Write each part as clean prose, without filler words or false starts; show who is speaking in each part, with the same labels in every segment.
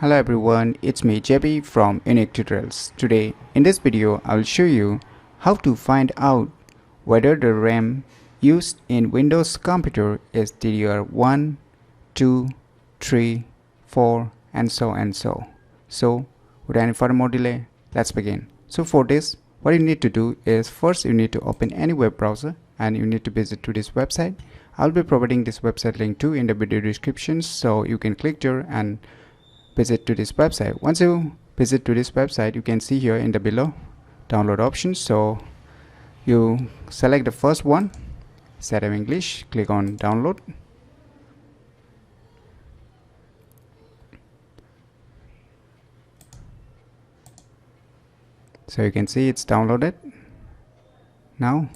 Speaker 1: Hello everyone, it's me JB from UniqueTutorials. Today in this video I will show you how to find out whether the RAM used in Windows computer is DDR 1, 2, 3, 4 and so. So without any further more delay, let's begin. So for this, what you need to do is first you need to open any web browser and you need to visit to this website. I'll be providing this website link too in the video description, so you can click there and visit to this website. Once you visit to this website, you can see here in the below download options. So you select the first one, set of English, click on download. So you can see it's downloaded. Now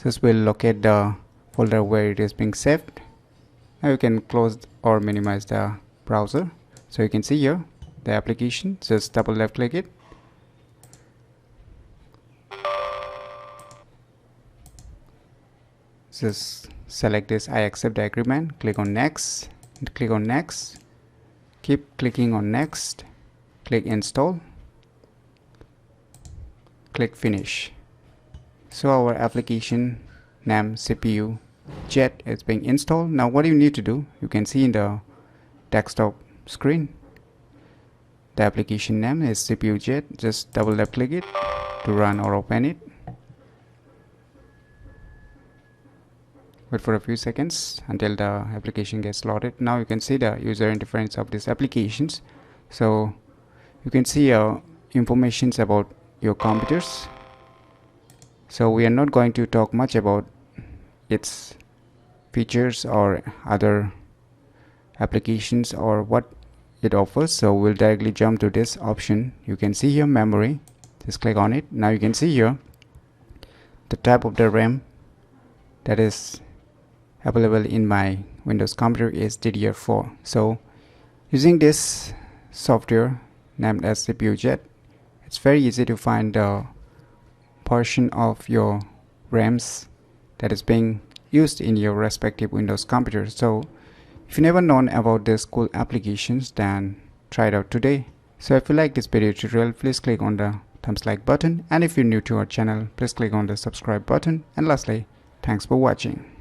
Speaker 1: this will locate the folder where it is being saved. Now you can close or minimize the browser. So you can see here the application, just double left click it. Just select this I accept the agreement, click on next, and click on next. Keep clicking on next, click install, click finish. So our application name CPU Jet is being installed. Now what you need to do, you can see in the desktop screen the application name is CPU Jet. Just double left click it to run or open it. Wait for a few seconds until the application gets loaded. Now you can see the user interface of these applications. So you can see informations about your computers. So we are not going to talk much about its features or other applications or what it offers, so we'll directly jump to this option. You can see here memory, just click on it. Now you can see here the type of the RAM that is available in my Windows computer is DDR4. So using this software named as CPU Jet, it's very easy to find the portion of your RAMs that is being used in your respective Windows computer. So if you never known about these cool applications, then try it out today. So if you like this video tutorial, please click on the thumbs like button, and if you're new to our channel, please click on the subscribe button, and lastly, thanks for watching.